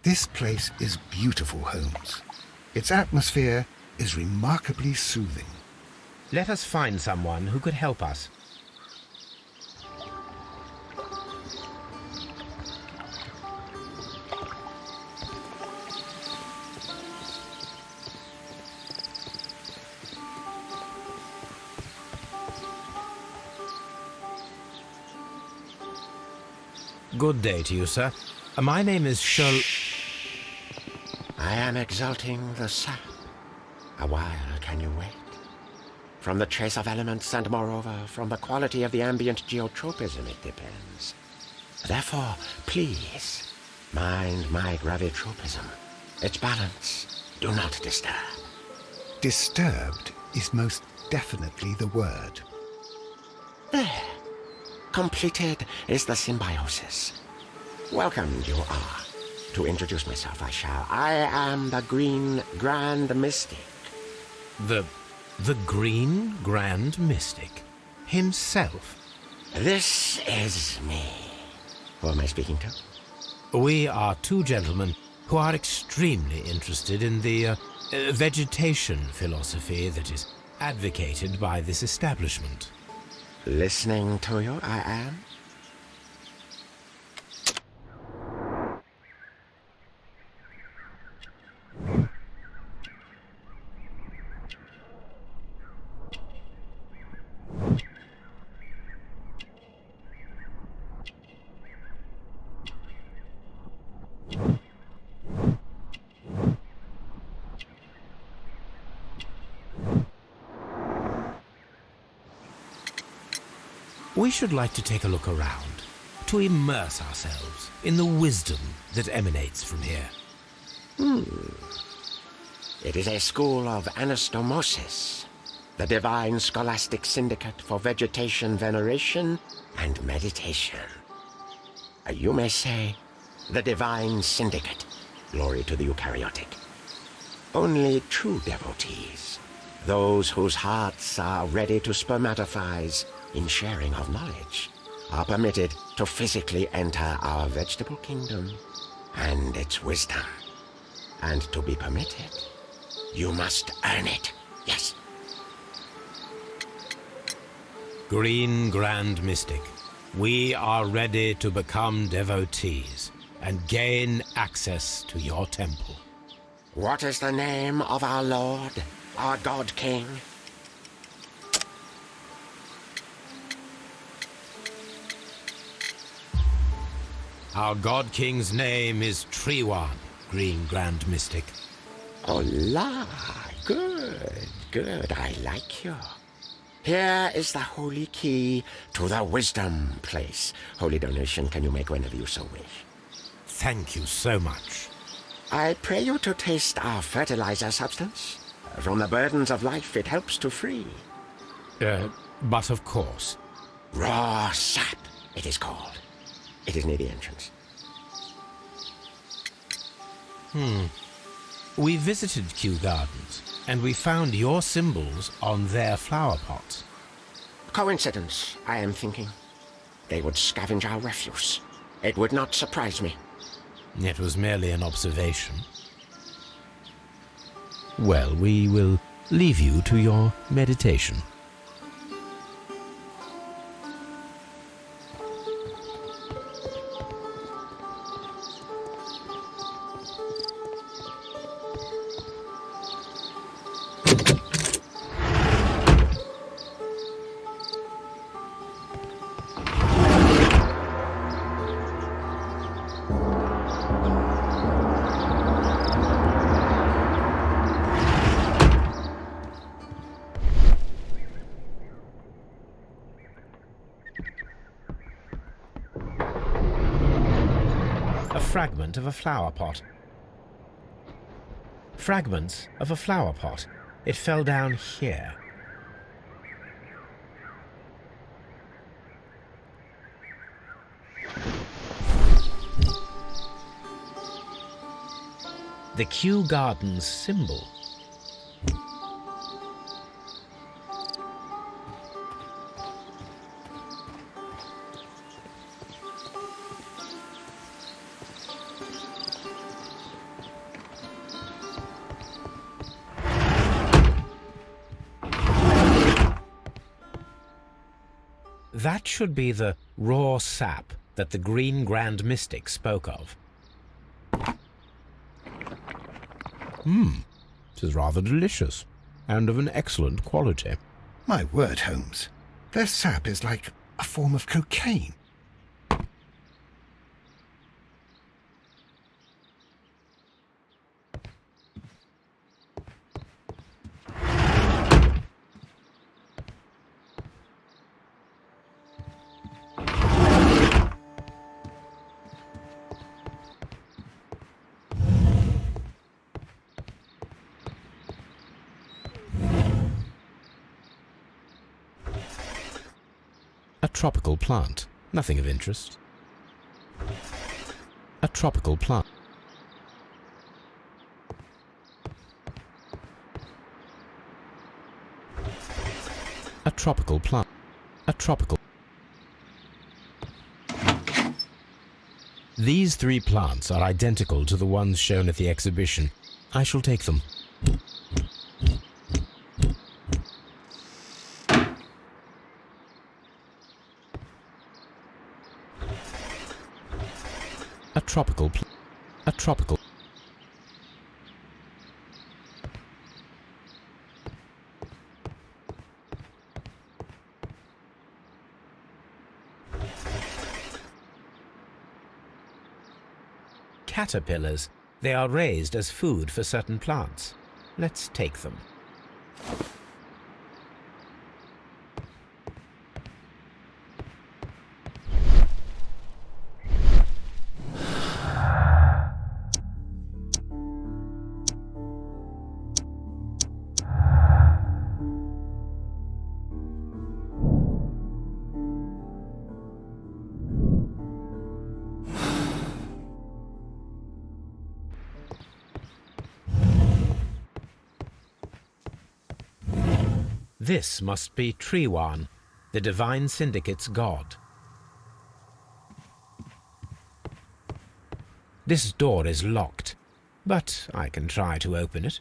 This place is beautiful, Holmes. Its atmosphere is remarkably soothing. Let us find someone who could help us. Good day to you, sir. My name is Sherlock... I am exalting the sap. A while can you wait? From the trace of elements and moreover from the quality of the ambient geotropism it depends. Therefore, please, mind my gravitropism. Its balance, do not disturb. Disturbed is most definitely the word. There. Completed is the symbiosis. Welcome you are. To introduce myself I shall. I am the Green Grand Mystic. The Green Grand Mystic? Himself? This is me. Who am I speaking to? We are two gentlemen who are extremely interested in the vegetation philosophy that is advocated by this establishment. Listening to you, I am. We should like to take a look around, to immerse ourselves in the wisdom that emanates from here. It is a school of anastomosis, the divine scholastic syndicate for vegetation veneration and meditation. You may say, the divine syndicate, glory to the eukaryotic. Only true devotees, those whose hearts are ready to spermatophize in sharing of knowledge, are permitted to physically enter our vegetable kingdom and its wisdom. And to be permitted, you must earn it, yes. Green Grand Mystic, we are ready to become devotees and gain access to your temple. What is the name of our Lord, our God King? Our God King's name is Treewan, Green Grand Mystic. Oh la, good, I like you. Here is the holy key to the wisdom place. Holy donation can you make whenever you so wish. Thank you so much. I pray you to taste our fertilizer substance. From the burdens of life it helps to free. But of course. Raw sap, it is called. It is near the entrance. We visited Kew Gardens, and we found your symbols on their flower pots. Coincidence, I am thinking. They would scavenge our refuse. It would not surprise me. It was merely an observation. Well, we will leave you to your meditation. Fragment of a flower pot. Fragments of a flower pot. It fell down here. The Kew Gardens symbol. That should be the raw sap that the Green Grand Mystic spoke of. It is rather delicious, and of an excellent quality. My word, Holmes. Their sap is like a form of cocaine. A tropical plant, nothing of interest. A tropical plant. A tropical plant. A tropical. These three plants are identical to the ones shown at the exhibition. I shall take them. A tropical plant. A tropical. Caterpillars. They are raised as food for certain plants. Let's take them. This must be Triwan, the Divine Syndicate's god. This door is locked, but I can try to open it.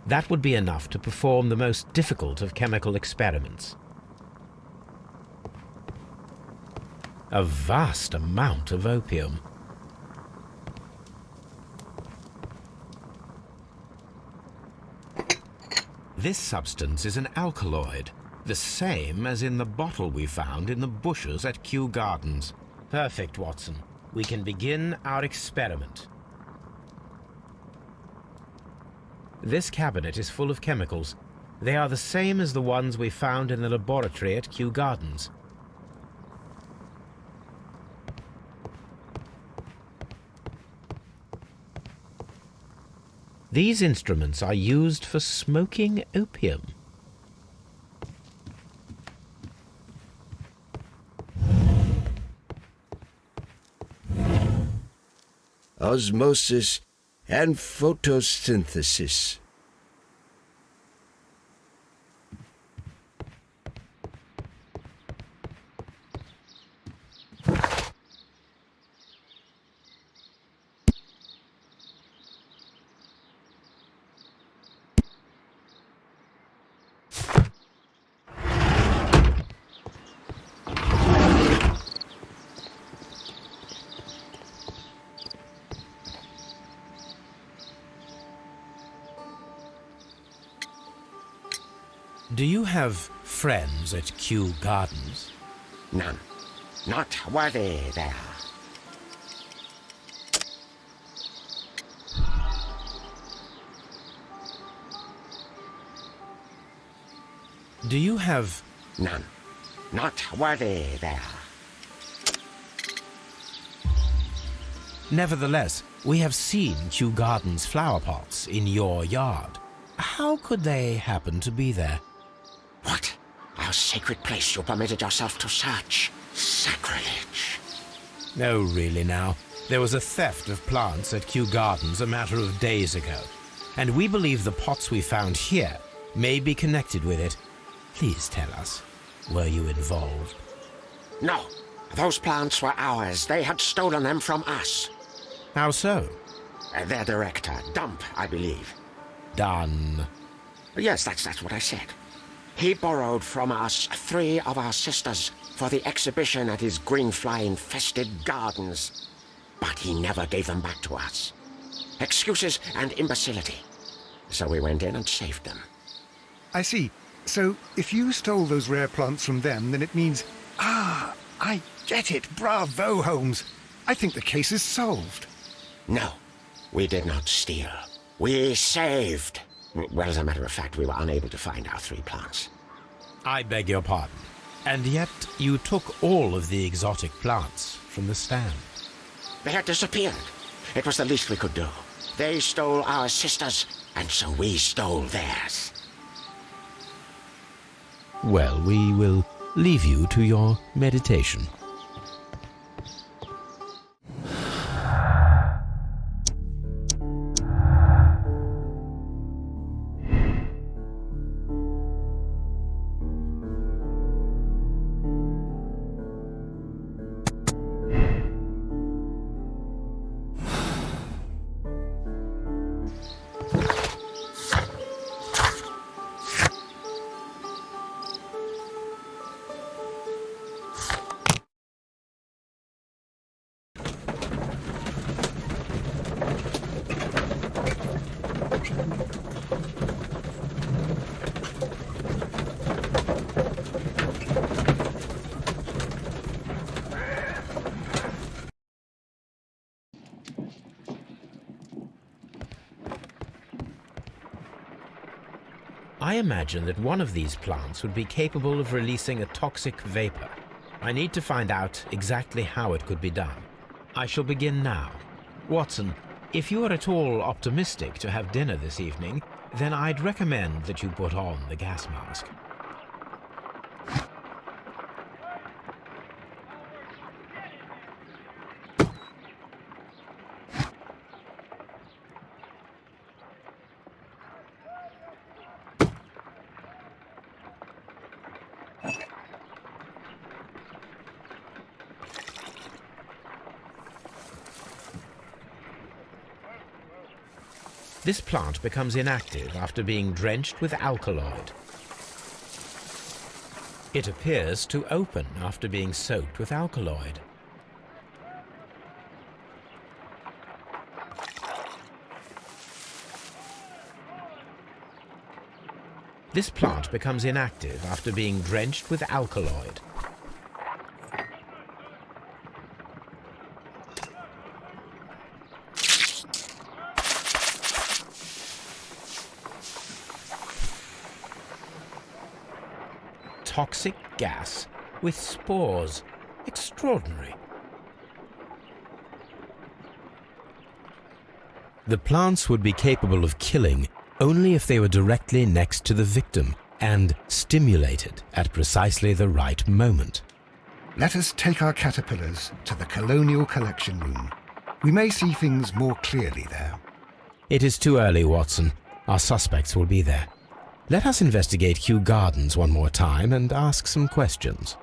That would be enough to perform the most difficult of chemical experiments. A vast amount of opium. This substance is an alkaloid, the same as in the bottle we found in the bushes at Kew Gardens. Perfect, Watson. We can begin our experiment. This cabinet is full of chemicals. They are the same as the ones we found in the laboratory at Kew Gardens. These instruments are used for smoking opium. Osmosis and photosynthesis. Do you have friends at Kew Gardens? None. Not worthy there. Do you have... None. Not worthy there. Nevertheless, we have seen Kew Gardens flower pots in your yard. How could they happen to be there? What? Our sacred place you permitted yourself to search? Sacrilege. No, really now. There was a theft of plants at Kew Gardens a matter of days ago, and we believe the pots we found here may be connected with it. Please tell us, were you involved? No. Those plants were ours. They had stolen them from us. How so? Their director, Dump, I believe. Done. Yes, that's what I said. He borrowed from us 3 of our sisters for the exhibition at his green fly-infested gardens. But he never gave them back to us. Excuses and imbecility. So we went in and saved them. I see. So, if you stole those rare plants from them, then it means... Ah, I get it. Bravo, Holmes. I think the case is solved. No, we did not steal. We saved. Well, as a matter of fact, we were unable to find our 3 plants. I beg your pardon. And yet you took all of the exotic plants from the stand. They had disappeared. It was the least we could do. They stole our sisters, and so we stole theirs. Well, we will leave you to your meditation. I imagine that one of these plants would be capable of releasing a toxic vapor. I need to find out exactly how it could be done. I shall begin now. Watson, if you are at all optimistic to have dinner this evening, then I'd recommend that you put on the gas mask. This plant becomes inactive after being drenched with alkaloid. It appears to open after being soaked with alkaloid. This plant becomes inactive after being drenched with alkaloid. Toxic gas with spores. Extraordinary. The plants would be capable of killing only if they were directly next to the victim and stimulated at precisely the right moment. Let us take our caterpillars to the Colonial Collection Room. We may see things more clearly there. It is too early, Watson. Our suspects will be there. Let us investigate Kew Gardens one more time and ask some questions.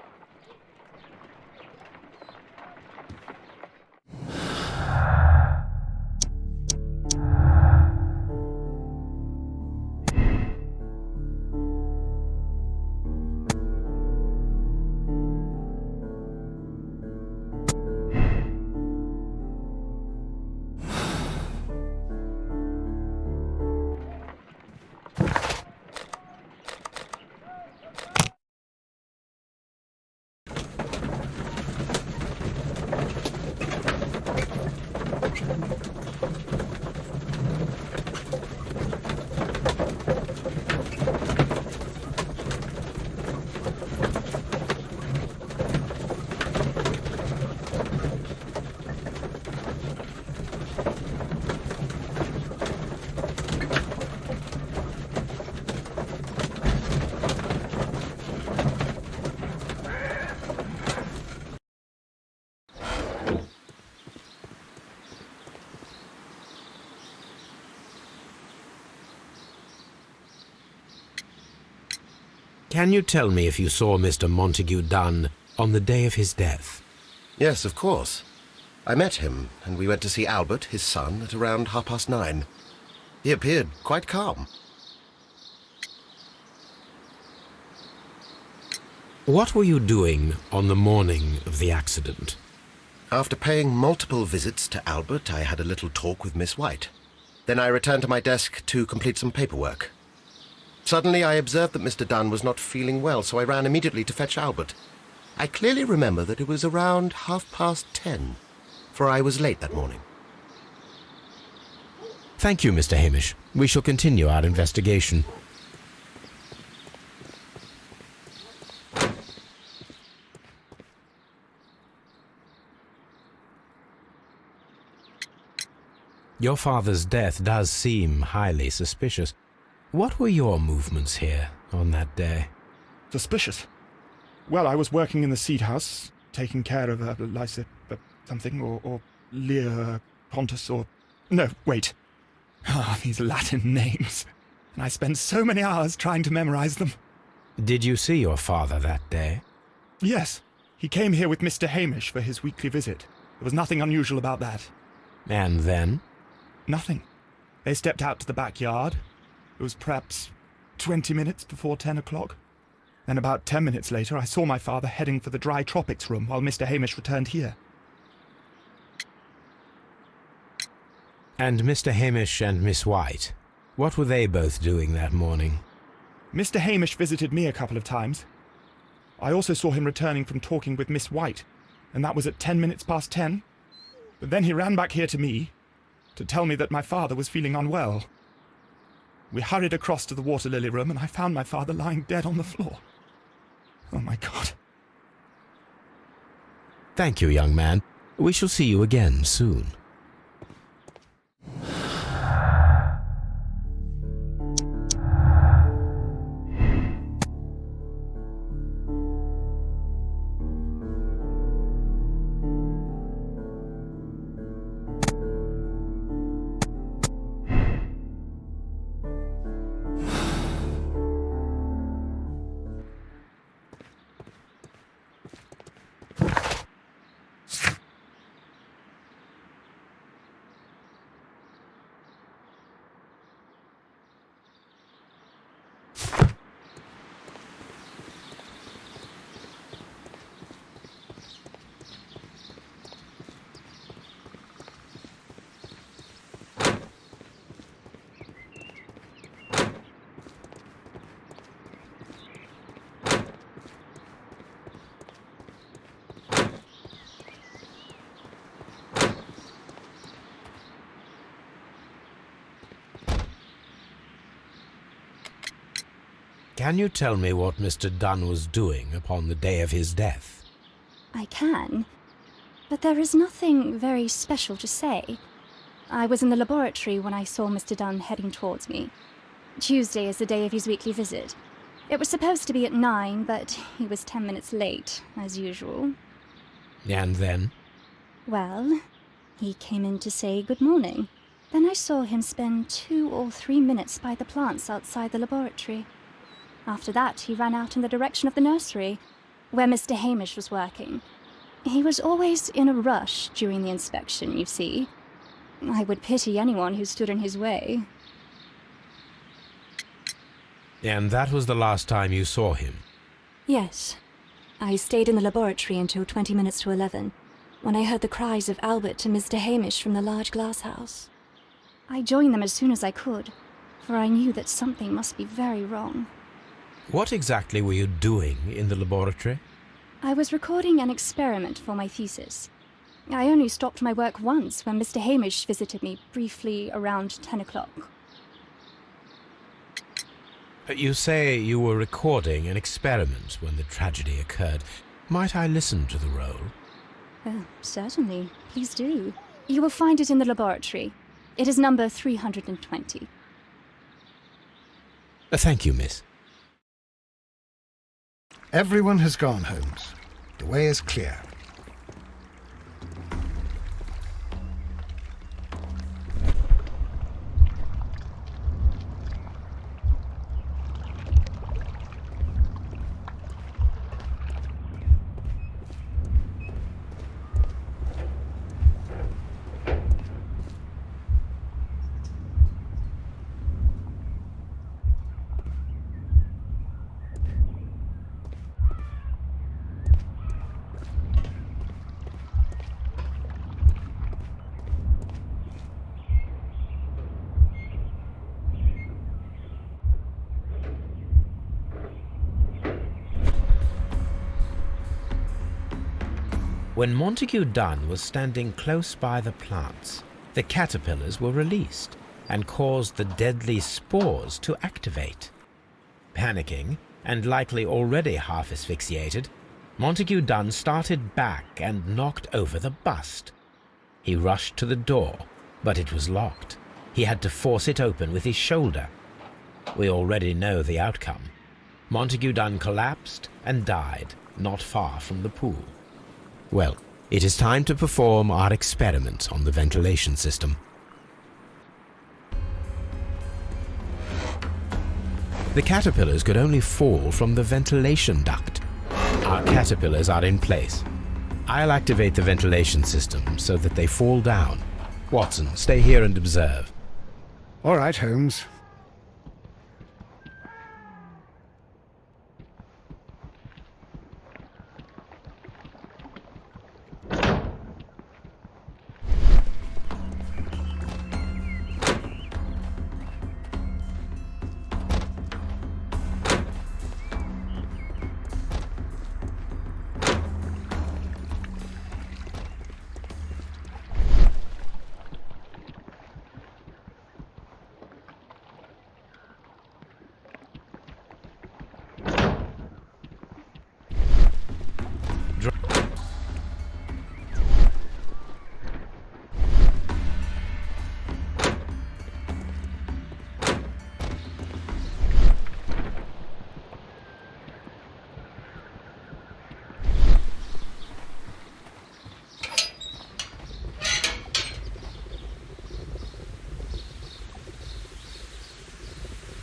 Can you tell me if you saw Mr. Montague Dunn on the day of his death? Yes, of course. I met him, and we went to see Albert, his son, at around 9:30. He appeared quite calm. What were you doing on the morning of the accident? After paying multiple visits to Albert, I had a little talk with Miss White. Then I returned to my desk to complete some paperwork. Suddenly I observed that Mr. Dunn was not feeling well, so I ran immediately to fetch Albert. I clearly remember that it was around 10:30, for I was late that morning. Thank you, Mr. Hamish. We shall continue our investigation. Your father's death does seem highly suspicious. What were your movements here on that day? Suspicious? Well, I was working in the seed house, taking care of Lysa something, or Lear Pontus, or... No, wait. Ah, these Latin names. And I spent so many hours trying to memorize them. Did you see your father that day? Yes. He came here with Mr. Hamish for his weekly visit. There was nothing unusual about that. And then? Nothing. They stepped out to the backyard. It was perhaps 20 minutes before 10 o'clock. Then about 10 minutes later, I saw my father heading for the dry tropics room while Mr. Hamish returned here. And Mr. Hamish and Miss White, what were they both doing that morning? Mr. Hamish visited me a couple of times. I also saw him returning from talking with Miss White, and that was at 10 minutes past 10. But then he ran back here to me to tell me that my father was feeling unwell. We hurried across to the water lily room, and I found my father lying dead on the floor. Oh, my God. Thank you, young man. We shall see you again soon. Can you tell me what Mr. Dunn was doing upon the day of his death? I can, but there is nothing very special to say. I was in the laboratory when I saw Mr. Dunn heading towards me. Tuesday is the day of his weekly visit. It was supposed to be at 9, but he was 10 minutes late, as usual. And then? Well, he came in to say good morning. Then I saw him spend 2 or 3 minutes by the plants outside the laboratory. After that, he ran out in the direction of the nursery, where Mr. Hamish was working. He was always in a rush during the inspection, you see. I would pity anyone who stood in his way. And that was the last time you saw him? Yes. I stayed in the laboratory until 20 minutes to 11, when I heard the cries of Albert and Mr. Hamish from the large glass house. I joined them as soon as I could, for I knew that something must be very wrong. What exactly were you doing in the laboratory? I was recording an experiment for my thesis. I only stopped my work once when Mr. Hamish visited me briefly around 10 o'clock. You say you were recording an experiment when the tragedy occurred. Might I listen to the roll? Certainly. Please do. You will find it in the laboratory. It is number 320. Thank you, miss. Everyone has gone, Holmes. The way is clear. When Montague Dunn was standing close by the plants, the caterpillars were released and caused the deadly spores to activate. Panicking, and likely already half asphyxiated, Montague Dunn started back and knocked over the bust. He rushed to the door, but it was locked. He had to force it open with his shoulder. We already know the outcome. Montague Dunn collapsed and died not far from the pool. Well, it is time to perform our experiment on the ventilation system. The caterpillars could only fall from the ventilation duct. Our caterpillars are in place. I'll activate the ventilation system so that they fall down. Watson, stay here and observe. All right, Holmes.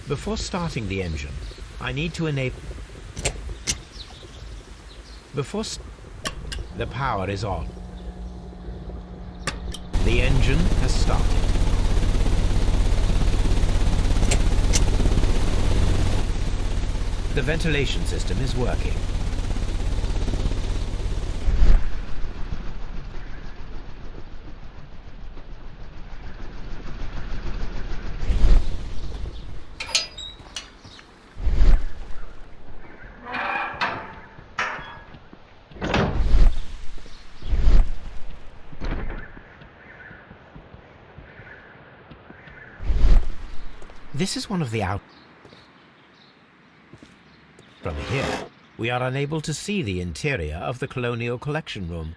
Before starting the engine, I need to enable... The power is on. The engine has started. The ventilation system is working. This is one of the From here, we are unable to see the interior of the Colonial Collection Room.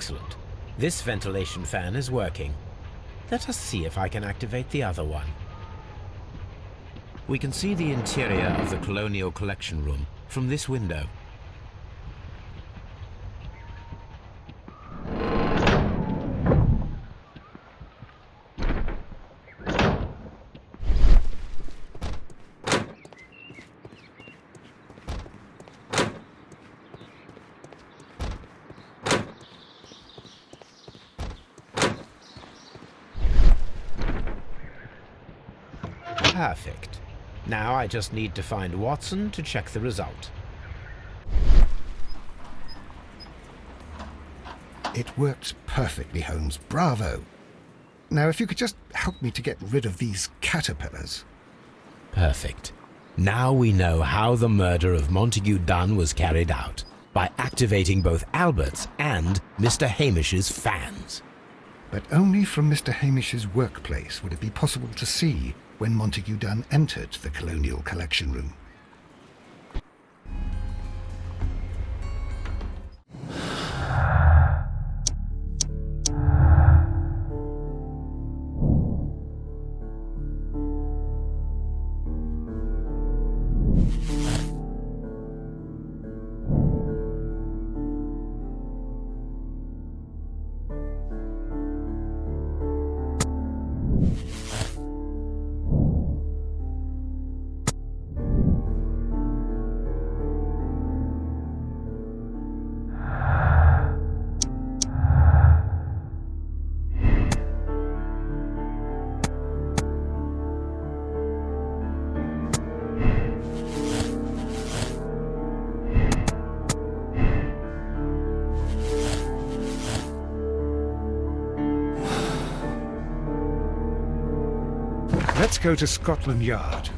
Excellent. This ventilation fan is working. Let us see if I can activate the other one. We can see the interior of the Colonial Collection Room from this window. Perfect. Now I just need to find Watson to check the result. It works perfectly, Holmes. Bravo. Now, if you could just help me to get rid of these caterpillars. Perfect. Now we know how the murder of Montague Dunn was carried out, by activating both Albert's and Mr. Hamish's fans. But only from Mr. Hamish's workplace would it be possible to see when Montague Dunn entered the Colonial Collection Room. Let's go to Scotland Yard.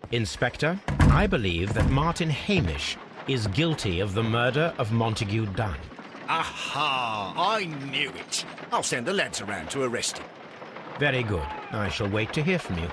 Inspector, I believe that Martin Hamish is guilty of the murder of Montague Dunn. Aha! I knew it. I'll send the lads around to arrest him. Very good. I shall wait to hear from you.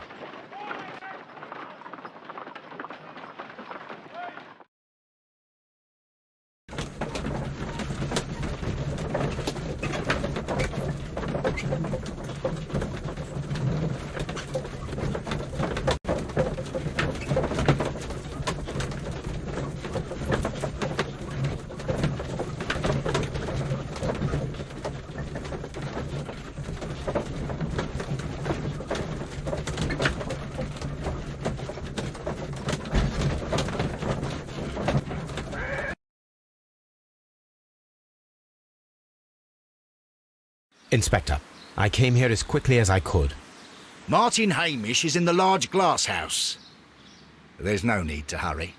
Inspector, I came here as quickly as I could. Martin Hamish is in the large glass house. There's no need to hurry.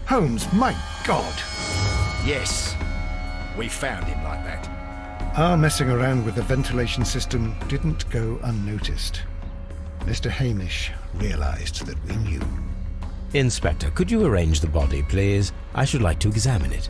Holmes, my God! Yes, we found him like that. Our messing around with the ventilation system didn't go unnoticed. Mr. Hamish realized that we knew. Inspector, could you arrange the body, please? I should like to examine it.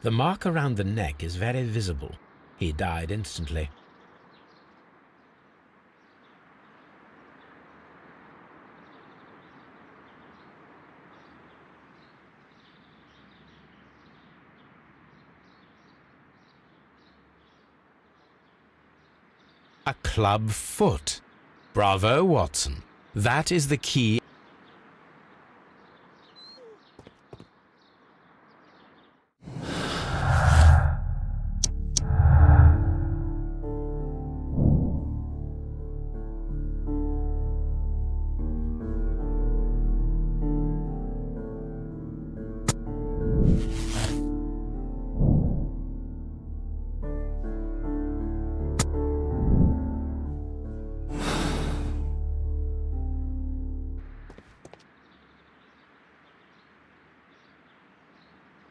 The mark around the neck is very visible. He died instantly. A club foot. Bravo, Watson. That is the key.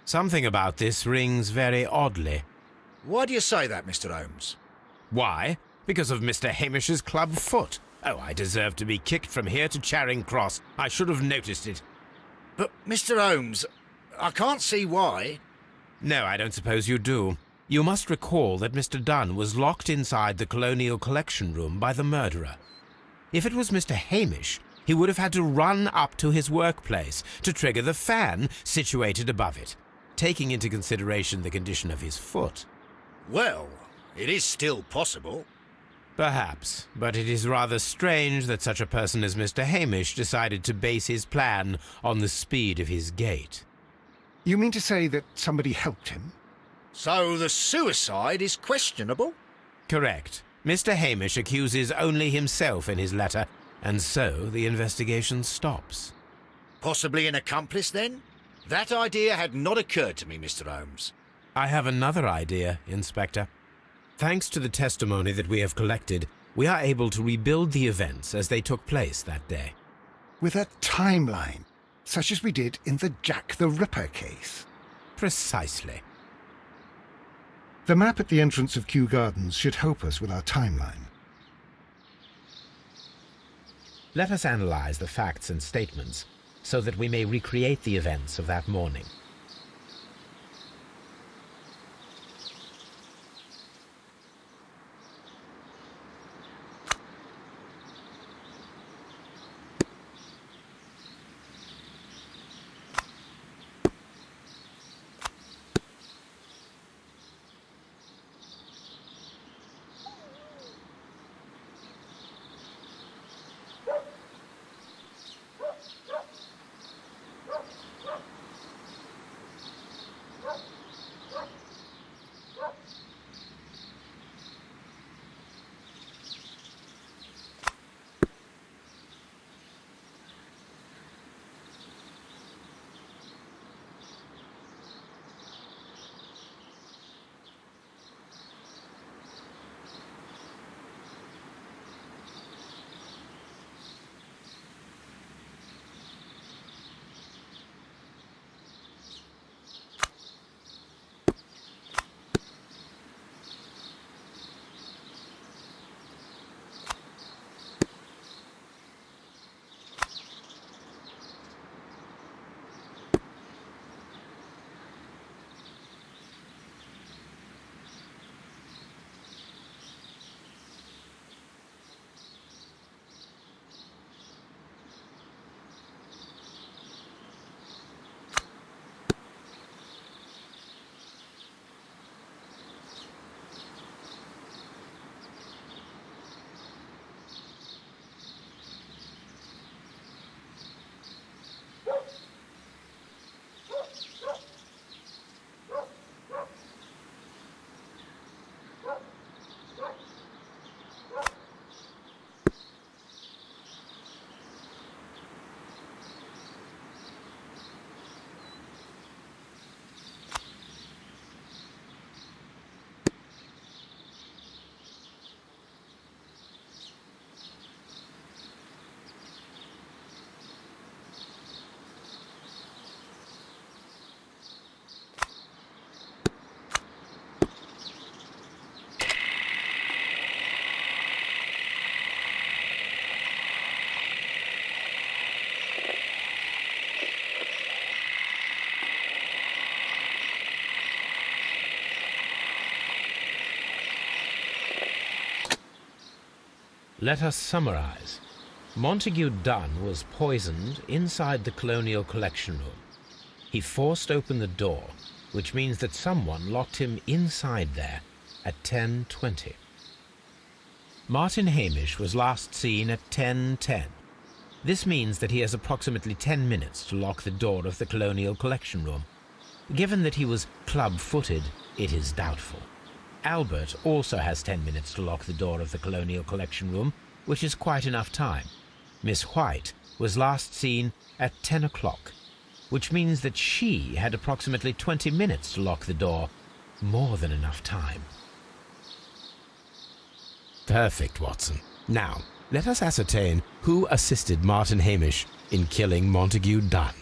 Something about this rings very oddly. Why do you say that, Mr. Holmes? Why? Because of Mr. Hamish's club foot. Oh, I deserve to be kicked from here to Charing Cross. I should have noticed it. But, Mr. Holmes, I can't see why. No, I don't suppose you do. You must recall that Mr. Dunn was locked inside the Colonial Collection Room by the murderer. If it was Mr. Hamish, he would have had to run up to his workplace to trigger the fan situated above it, taking into consideration the condition of his foot. Well, it is still possible. Perhaps, but it is rather strange that such a person as Mr. Hamish decided to base his plan on the speed of his gait. You mean to say that somebody helped him? So the suicide is questionable? Correct. Mr. Hamish accuses only himself in his letter, and so the investigation stops. Possibly an accomplice, then? That idea had not occurred to me, Mr. Holmes. I have another idea, Inspector. Thanks to the testimony that we have collected, we are able to rebuild the events as they took place that day. With a timeline, such as we did in the Jack the Ripper case. Precisely. The map at the entrance of Kew Gardens should help us with our timeline. Let us analyze the facts and statements so that we may recreate the events of that morning. Let us summarize. Montague Dunn was poisoned inside the Colonial Collection Room. He forced open the door, which means that someone locked him inside there at 10:20. Martin Hamish was last seen at 10:10. This means that he has approximately 10 minutes to lock the door of the Colonial Collection Room. Given that he was club-footed, it is doubtful. Albert also has 10 minutes to lock the door of the Colonial Collection Room, which is quite enough time. Miss White was last seen at 10 o'clock, which means that she had approximately 20 minutes to lock the door. More than enough time. Perfect, Watson. Now, let us ascertain who assisted Martin Hamish in killing Montague Dunn.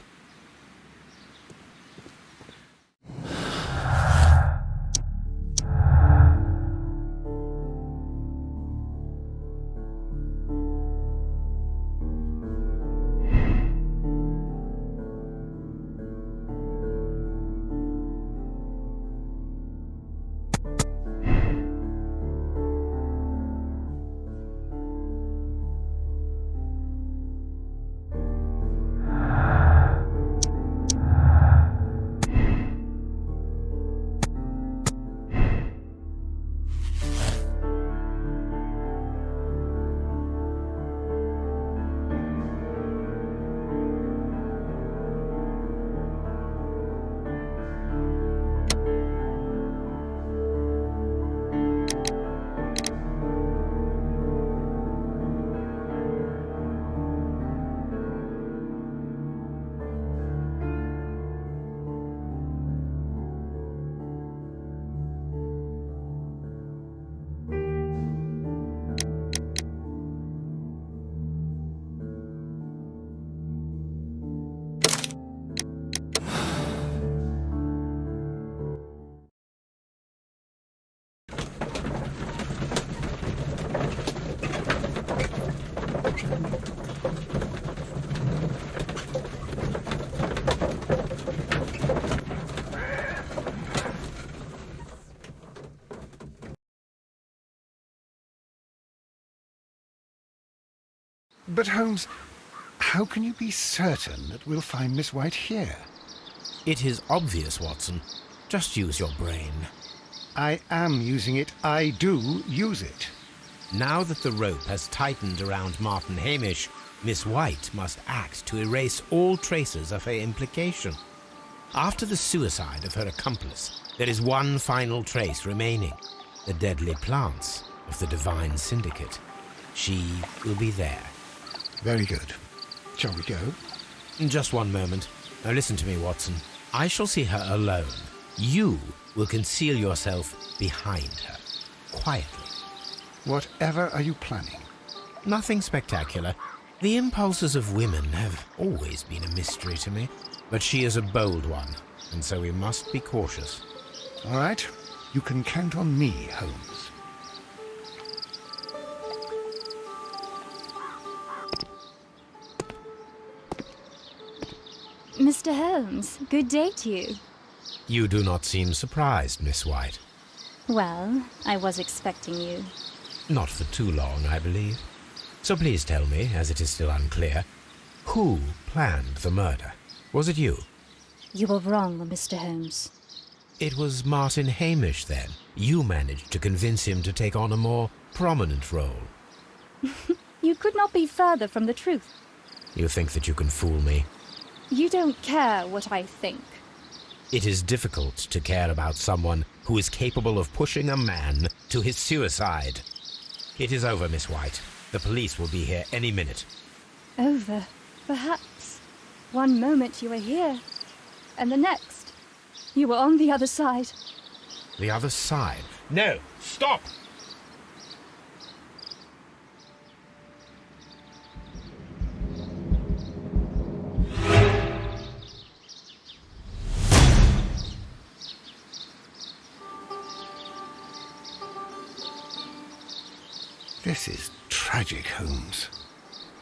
But Holmes, how can you be certain that we'll find Miss White here? It is obvious, Watson. Just use your brain. I am using it. I do use it. Now that the rope has tightened around Martin Hamish, Miss White must act to erase all traces of her implication. After the suicide of her accomplice, there is one final trace remaining: the deadly plants of the Divine Syndicate. She will be there. Very good. Shall we go? Just one moment. Now listen to me, Watson. I shall see her alone. You will conceal yourself behind her, quietly. Whatever are you planning? Nothing spectacular. The impulses of women have always been a mystery to me, but she is a bold one, and so we must be cautious. All right. You can count on me, Holmes. Mr. Holmes, good day to you. You do not seem surprised, Miss White. Well, I was expecting you. Not for too long, I believe. So please tell me, as it is still unclear, who planned the murder? Was it you? You were wrong, Mr. Holmes. It was Martin Hamish, then. You managed to convince him to take on a more prominent role. You could not be further from the truth. You think that you can fool me? You don't care what I think. It is difficult to care about someone who is capable of pushing a man to his suicide. It is over, Miss White. The police will be here any minute. Over, perhaps. One moment you were here, and the next, you were on the other side. The other side? No! Stop! This is tragic, Holmes.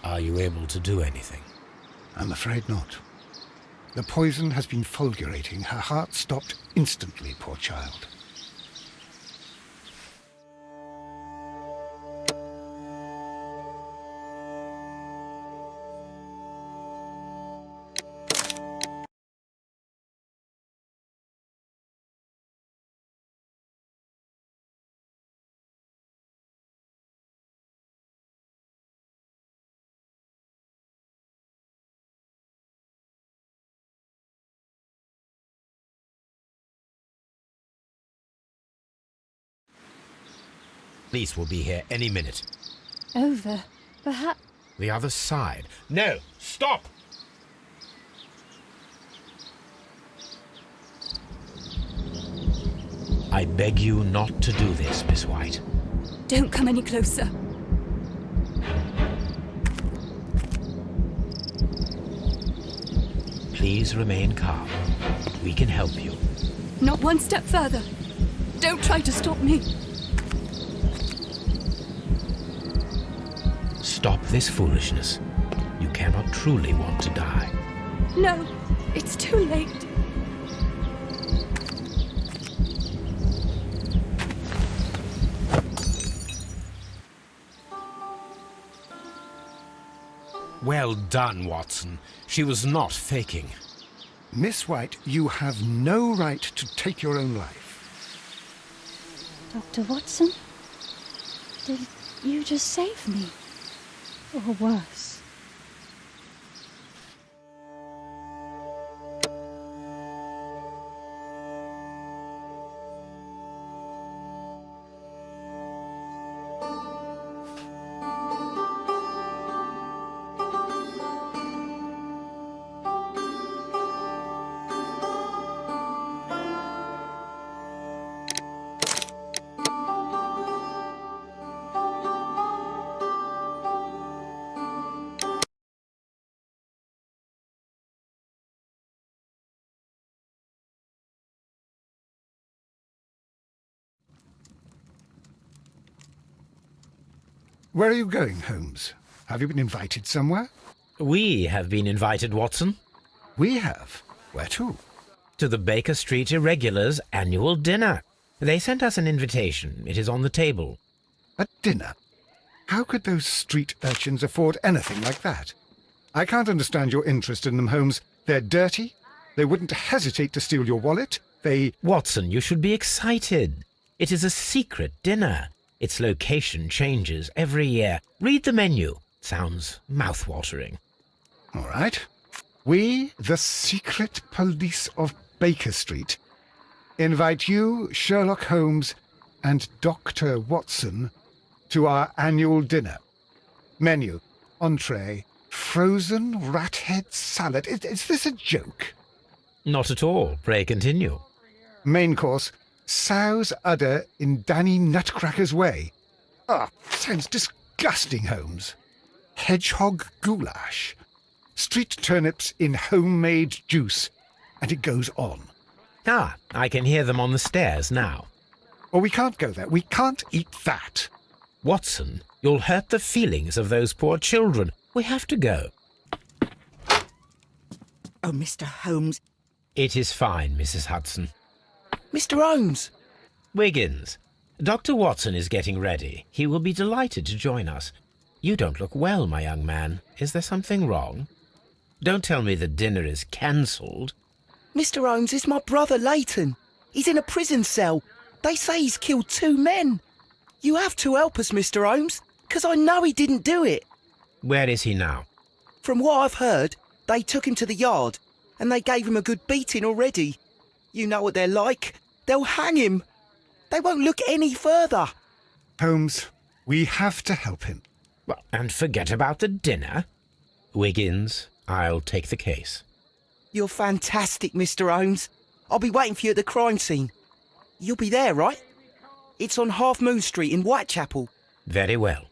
Are you able to do anything? I'm afraid not. The poison has been fulgurating. Her heart stopped instantly, poor child. Police will be here any minute. Over. Perhaps. The other side. No! Stop! I beg you not to do this, Miss White. Don't come any closer. Please remain calm. We can help you. Not one step further. Don't try to stop me. Stop this foolishness. You cannot truly want to die. No, it's too late. Well done, Watson. She was not faking. Miss White, you have no right to take your own life. Dr. Watson? Did you just save me? Or worse? Where are you going, Holmes? Have you been invited somewhere? We have been invited, Watson. We have. Where to? To the Baker Street Irregulars' annual dinner. They sent us an invitation. It is on the table. A dinner? How could those street urchins afford anything like that? I can't understand your interest in them, Holmes. They're dirty. They wouldn't hesitate to steal your wallet. Watson, you should be excited. It is a secret dinner. Its location changes every year. Read the menu. Sounds mouth-watering. All right. We, the secret police of Baker Street, invite you, Sherlock Holmes, and Dr. Watson to our annual dinner. Menu, entree, frozen rat head salad. Is this a joke? Not at all. Pray continue. Main course, sow's udder in Danny Nutcracker's way. Sounds disgusting, Holmes. Hedgehog goulash. Street turnips in homemade juice. And it goes on. I can hear them on the stairs now. Oh, we can't go there. We can't eat that. Watson, you'll hurt the feelings of those poor children. We have to go. Oh, Mr. Holmes. It is fine, Mrs. Hudson. Mr. Holmes! Wiggins, Dr. Watson is getting ready. He will be delighted to join us. You don't look well, my young man. Is there something wrong? Don't tell me the dinner is cancelled. Mr. Holmes is my brother Leighton. He's in a prison cell. They say he's killed 2 men. You have to help us, Mr. Holmes, because I know he didn't do it. Where is he now? From what I've heard, they took him to the yard, and they gave him a good beating already. You know what they're like. They'll hang him. They won't look any further. Holmes, we have to help him. Well, and forget about the dinner. Wiggins, I'll take the case. You're fantastic, Mr. Holmes. I'll be waiting for you at the crime scene. You'll be there, right? It's on Half Moon Street in Whitechapel. Very well.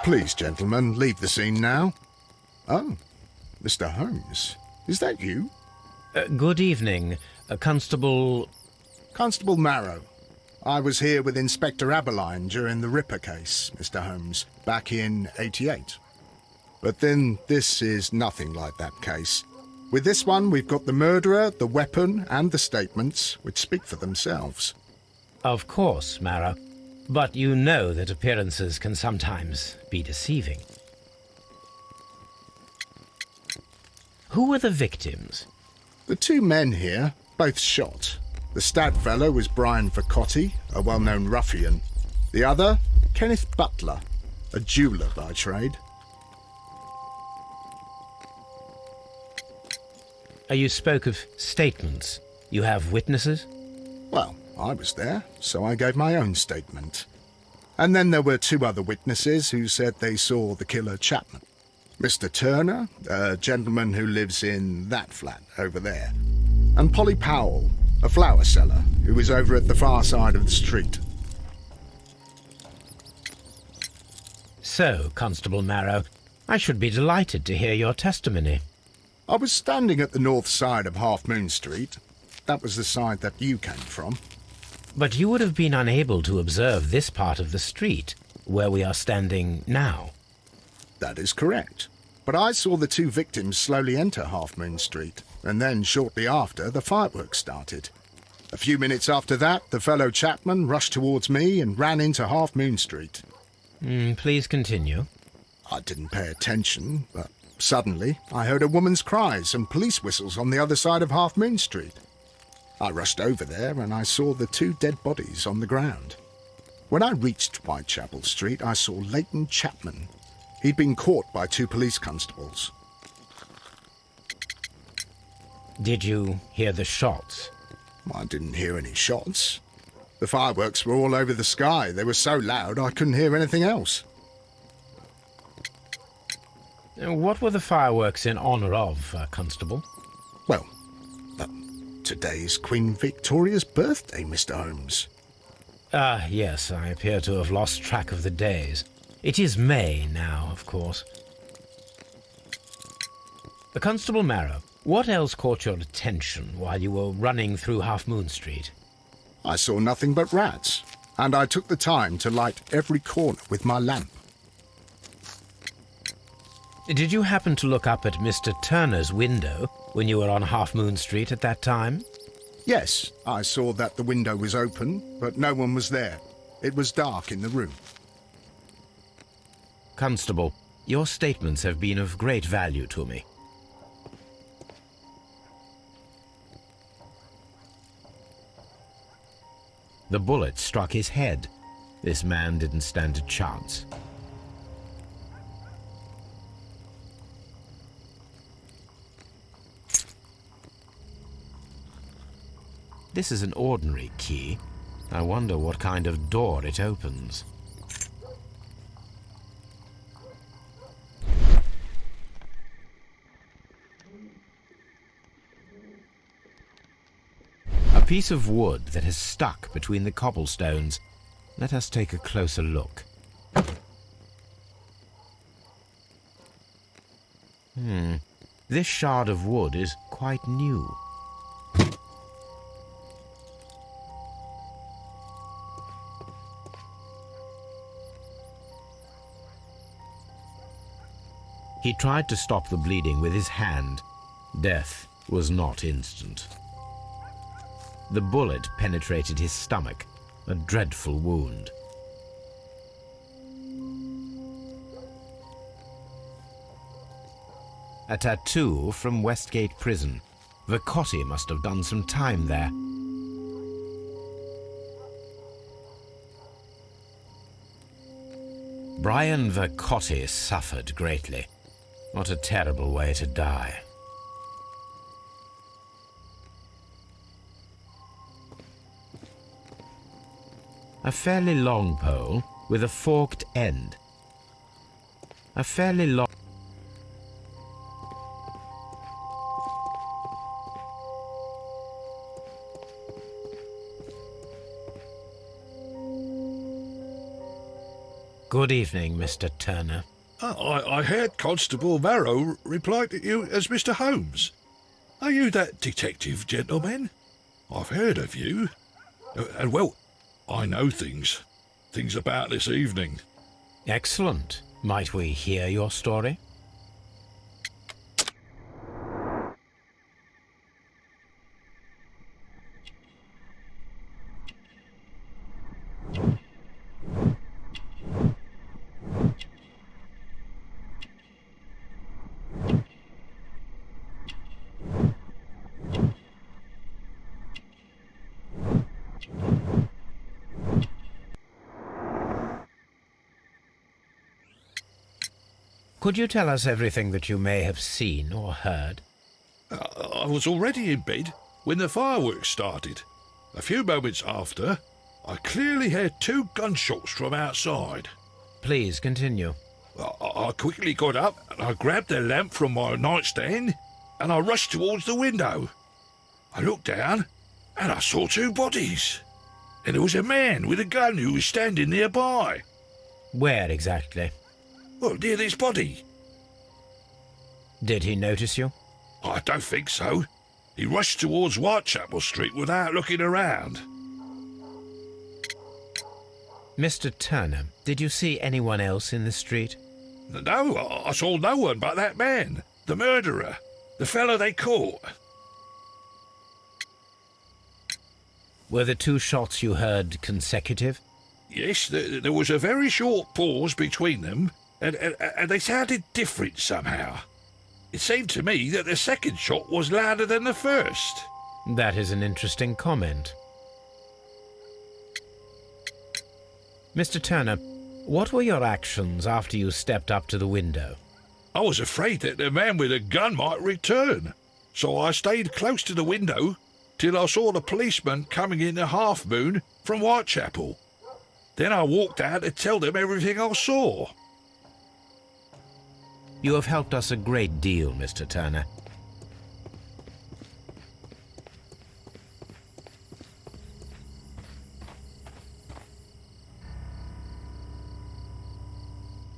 Please, gentlemen, leave the scene now. Oh, Mr. Holmes, is that you? Good evening, Constable... Constable Marrow. I was here with Inspector Aberline during the Ripper case, Mr. Holmes, back in '88. But then this is nothing like that case. With this one, we've got the murderer, the weapon, and the statements, which speak for themselves. Of course, Marrow. But you know that appearances can sometimes be deceiving. Who were the victims? The two men here, both shot. The stabbed fellow was Brian Vercotti, a well-known ruffian. The other, Kenneth Butler, a jeweller by trade. You spoke of statements. You have witnesses? Well, I was there, so I gave my own statement. And then there were two other witnesses who said they saw the killer Chapman. Mr. Turner, a gentleman who lives in that flat over there. And Polly Powell, a flower seller, who was over at the far side of the street. So, Constable Marrow, I should be delighted to hear your testimony. I was standing at the north side of Half Moon Street. That was the side that you came from. But you would have been unable to observe this part of the street, where we are standing now. That is correct. But I saw the two victims slowly enter Half Moon Street, and then shortly after, the fireworks started. A few minutes after that, the fellow Chapman rushed towards me and ran into Half Moon Street. Please continue. I didn't pay attention, but suddenly I heard a woman's cries and police whistles on the other side of Half Moon Street. I rushed over there and I saw the two dead bodies on the ground. When I reached Whitechapel Street, I saw Leighton Chapman. He'd been caught by two police constables. Did you hear the shots? I didn't hear any shots. The fireworks were all over the sky. They were so loud I couldn't hear anything else. What were the fireworks in honour of, Constable? Well, today's Queen Victoria's birthday, Mr. Holmes. Yes, I appear to have lost track of the days. It is May now, of course. Constable Marrow, what else caught your attention while you were running through Half Moon Street? I saw nothing but rats, and I took the time to light every corner with my lamp. Did you happen to look up at Mr. Turner's window when you were on Half Moon Street at that time? Yes, I saw that the window was open, but no one was there. It was dark in the room. Constable, your statements have been of great value to me. The bullet struck his head. This man didn't stand a chance. This is an ordinary key. I wonder what kind of door it opens. A piece of wood that has stuck between the cobblestones. Let us take a closer look. This shard of wood is quite new. He tried to stop the bleeding with his hand. Death was not instant. The bullet penetrated his stomach, a dreadful wound. A tattoo from Westgate Prison. Vercotti must have done some time there. Brian Vercotti suffered greatly. What a terrible way to die. A fairly long pole with a forked end. A fairly long... Good evening, Mr. Turner. I heard Constable Marrow reply to you as Mr. Holmes. Are you that detective gentleman? I've heard of you. And, well, I know things about this evening. Excellent. Might we hear your story? Could you tell us everything that you may have seen or heard? I was already in bed when the fireworks started. A few moments after, I clearly heard 2 gunshots from outside. Please continue. I quickly got up and I grabbed the lamp from my nightstand and I rushed towards the window. I looked down and I saw 2 bodies. And there was a man with a gun who was standing nearby. Where exactly? Well, near this body. Did he notice you? I don't think so. He rushed towards Whitechapel Street without looking around. Mr. Turner, did you see anyone else in the street? No, I saw no one but that man, the murderer, the fellow they caught. Were the 2 shots you heard consecutive? Yes, there was a very short pause between them, and they sounded different somehow. It seemed to me that the second shot was louder than the first. That is an interesting comment. Mr. Turner, what were your actions after you stepped up to the window? I was afraid that the man with a gun might return, so I stayed close to the window till I saw the policeman coming in the Half Moon from Whitechapel. Then I walked out to tell them everything I saw. You have helped us a great deal, Mr. Turner.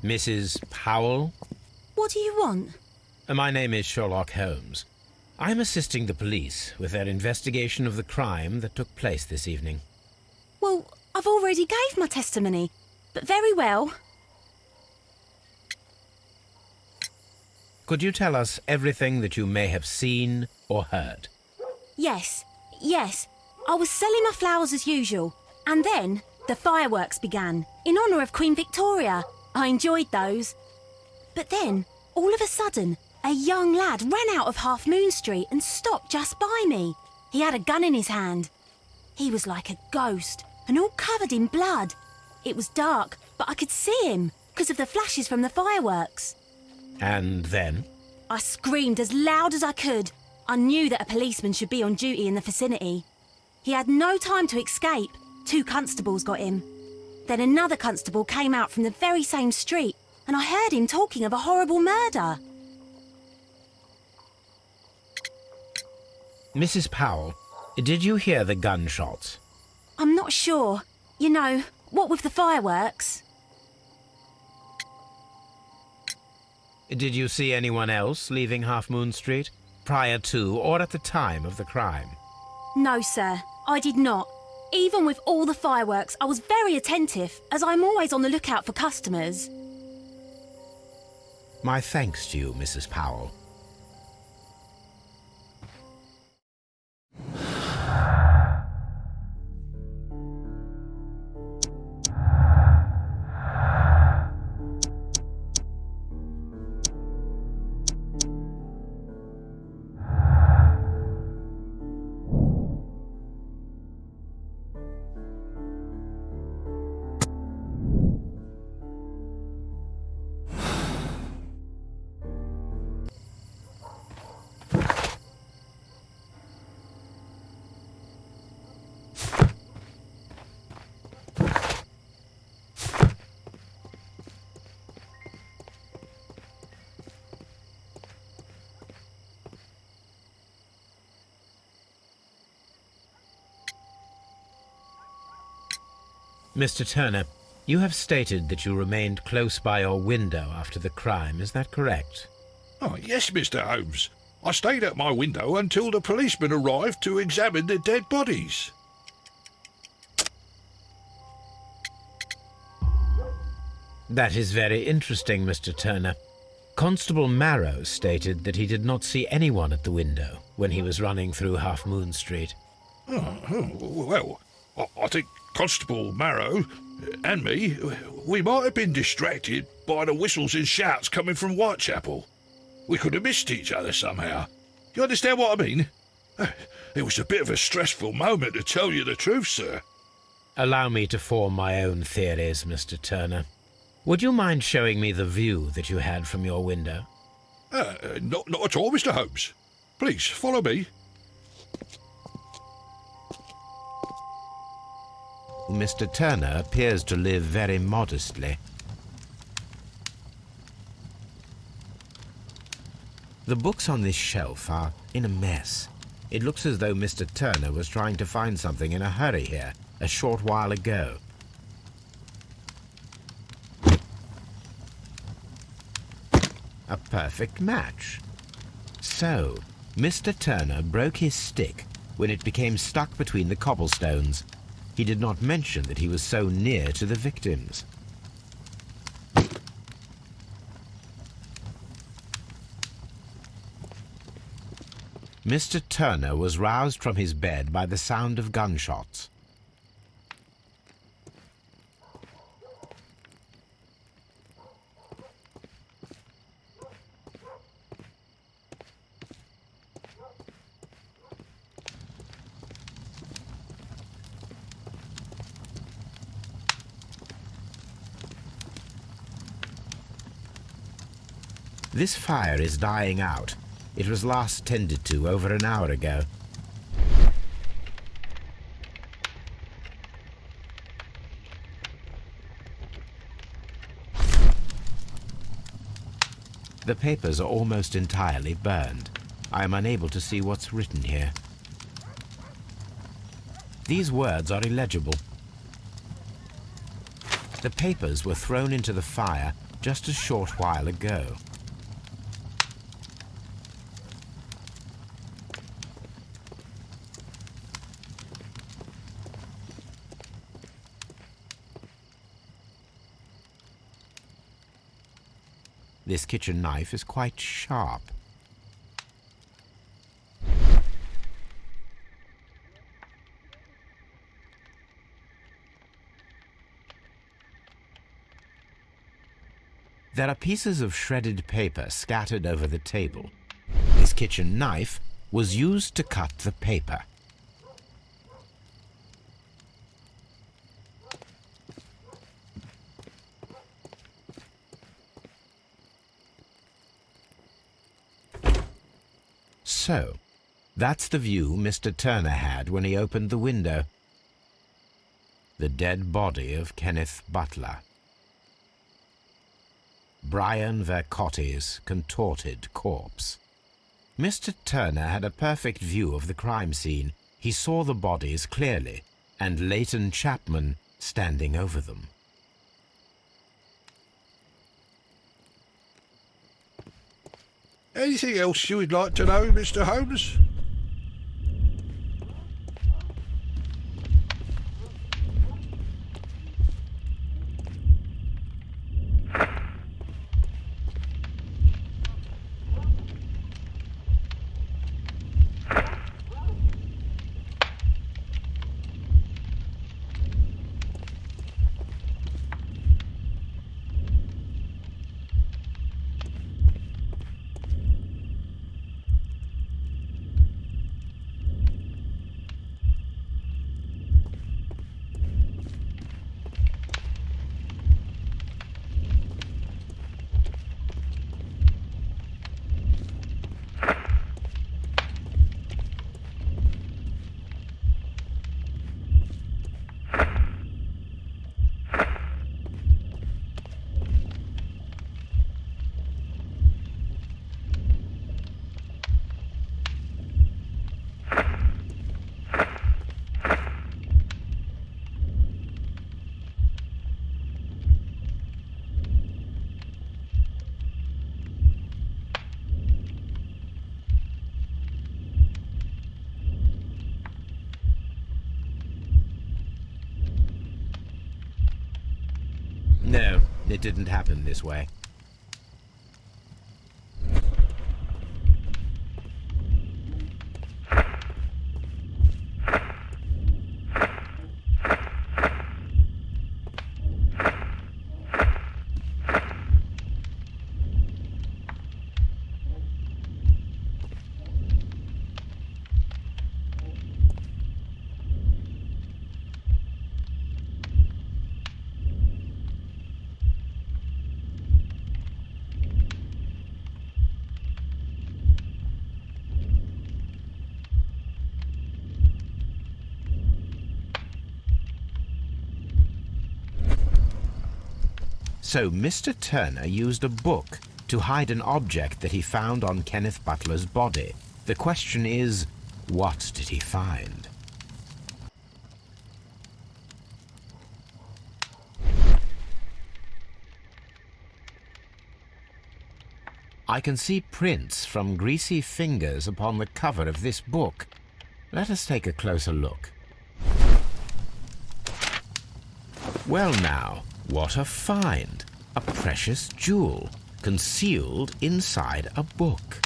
Mrs. Powell? What do you want? My name is Sherlock Holmes. I'm assisting the police with their investigation of the crime that took place this evening. Well, I've already gave my testimony, but very well. Could you tell us everything that you may have seen or heard? Yes. I was selling my flowers as usual, and then the fireworks began, in honour of Queen Victoria. I enjoyed those. But then, all of a sudden, a young lad ran out of Half Moon Street and stopped just by me. He had a gun in his hand. He was like a ghost, and all covered in blood. It was dark, but I could see him, because of the flashes from the fireworks. And then? I screamed as loud as I could. I knew that a policeman should be on duty in the vicinity. He had no time to escape. 2 constables got him. Then another constable came out from the very same street, and I heard him talking of a horrible murder. Mrs. Powell, did you hear the gunshots? I'm not sure. You know, what with the fireworks? Did you see anyone else leaving Half Moon Street, prior to or at the time of the crime? No, sir, I did not. Even with all the fireworks, I was very attentive, as I'm always on the lookout for customers. My thanks to you, Mrs. Powell. Mr. Turner, You have stated that you remained close by your window after the crime, is that correct? Oh, yes, Mr. Holmes. I stayed at my window until the policeman arrived to examine the dead bodies. That is very interesting, Mr. Turner. Constable Marrow stated that he did not see anyone at the window when he was running through Half Moon Street. Well, I think Constable Marrow and me, we might have been distracted by the whistles and shouts coming from Whitechapel. We could have missed each other somehow. You understand what I mean? It was a bit of a stressful moment, to tell you the truth, sir. Allow me to form my own theories, Mr. Turner. Would you mind showing me the view that you had from your window? Not at all, Mr. Holmes. Please, follow me. Mr. Turner appears to live very modestly. The books on this shelf are in a mess. It looks as though Mr. Turner was trying to find something in a hurry here a short while ago. A perfect match. So, Mr. Turner broke his stick when it became stuck between the cobblestones. He did not mention that he was so near to the victims. Mr. Turner was roused from his bed by the sound of gunshots. This fire is dying out. It was last tended to over an hour ago. The papers are almost entirely burned. I am unable to see what's written here. These words are illegible. The papers were thrown into the fire just a short while ago. This kitchen knife is quite sharp. There are pieces of shredded paper scattered over the table. This kitchen knife was used to cut the paper. So, that's the view Mr. Turner had when he opened the window. The dead body of Kenneth Butler. Brian Vercotti's contorted corpse. Mr. Turner had a perfect view of the crime scene. He saw the bodies clearly, and Leighton Chapman standing over them. Anything else you would like to know, Mr. Holmes? It didn't happen this way. So Mr. Turner used a book to hide an object that he found on Kenneth Butler's body. The question is, what did he find? I can see prints from greasy fingers upon the cover of this book. Let us take a closer look. Well now, what a find! A precious jewel, concealed inside a book.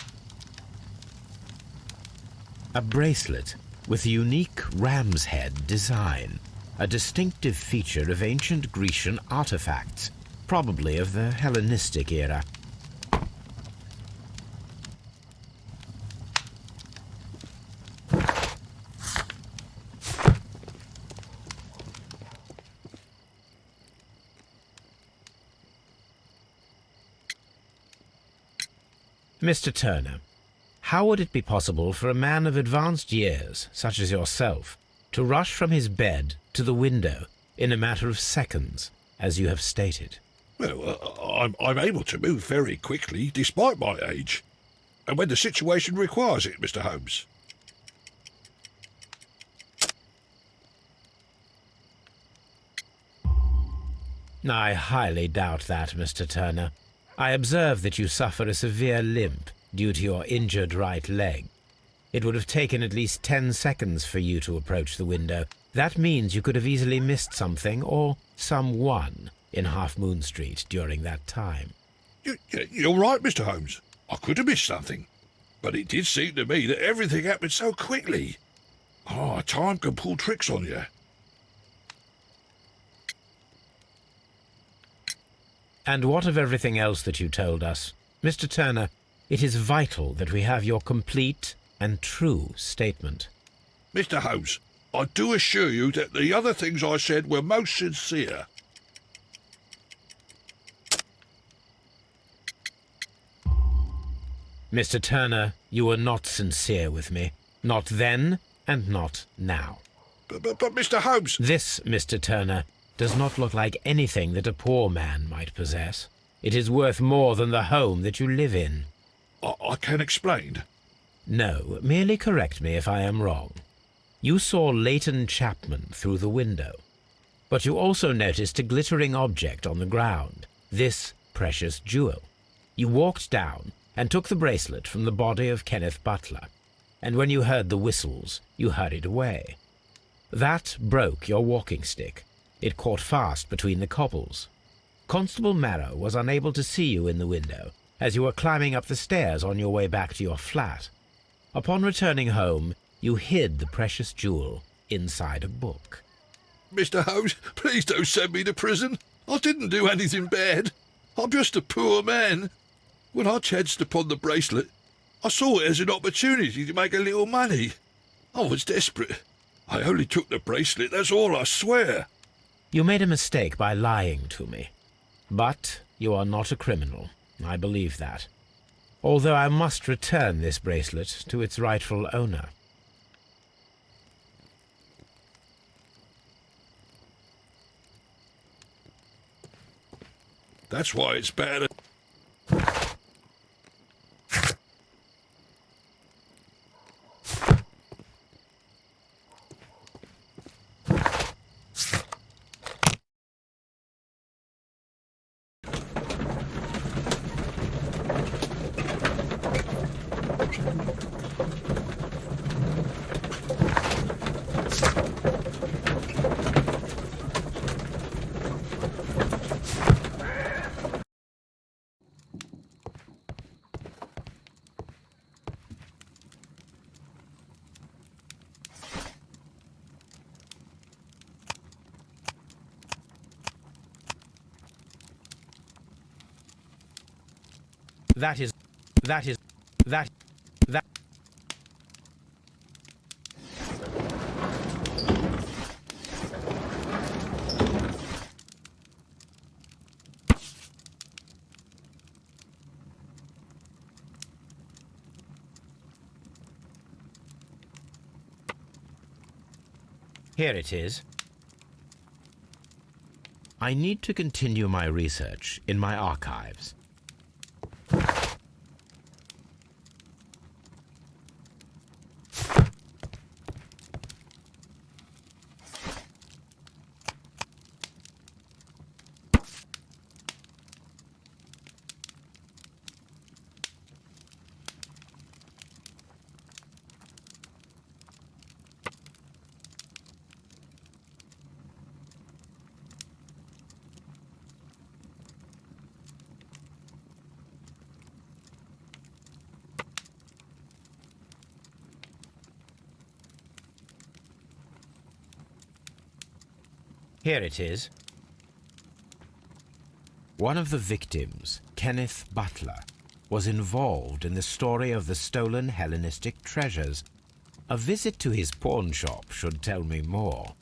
A bracelet with a unique ram's head design, a distinctive feature of ancient Grecian artifacts, probably of the Hellenistic era. Mr. Turner, how would it be possible for a man of advanced years, such as yourself, to rush from his bed to the window in a matter of seconds, as you have stated? Well, I'm able to move very quickly, despite my age. And when the situation requires it, Mr. Holmes. I highly doubt that, Mr. Turner. I observe that you suffer a severe limp due to your injured right leg. It would have taken at least 10 seconds for you to approach the window. That means you could have easily missed something or someone in Half Moon Street during that time. You're right, Mr. Holmes. I could have missed something. But it did seem to me that everything happened so quickly. Time can pull tricks on you. And what of everything else that you told us? Mr. Turner, it is vital that we have your complete and true statement. Mr. Holmes, I do assure you that the other things I said were most sincere. Mr. Turner, you were not sincere with me. Not then and not now. But Mr. Holmes... This, Mr. Turner, does not look like anything that a poor man might possess. It is worth more than the home that you live in. I can explain. No, merely correct me if I am wrong. You saw Leighton Chapman through the window, but you also noticed a glittering object on the ground, this precious jewel. You walked down and took the bracelet from the body of Kenneth Butler, and when you heard the whistles, you hurried away. That broke your walking stick. It caught fast between the cobbles. Constable Marrow was unable to see you in the window as you were climbing up the stairs on your way back to your flat. Upon returning home, you hid the precious jewel inside a book. Mr. Holmes, please don't send me to prison. I didn't do anything bad. I'm just a poor man. When I chanced upon the bracelet, I saw it as an opportunity to make a little money. I was desperate. I only took the bracelet, that's all, I swear. You made a mistake by lying to me. But you are not a criminal. I believe that. Although I must return this bracelet to its rightful owner. That's why it's bad. That is. Here it is. I need to continue my research in my archives. Here it is. One of the victims, Kenneth Butler, was involved in the story of the stolen Hellenistic treasures. A visit to his pawn shop should tell me more.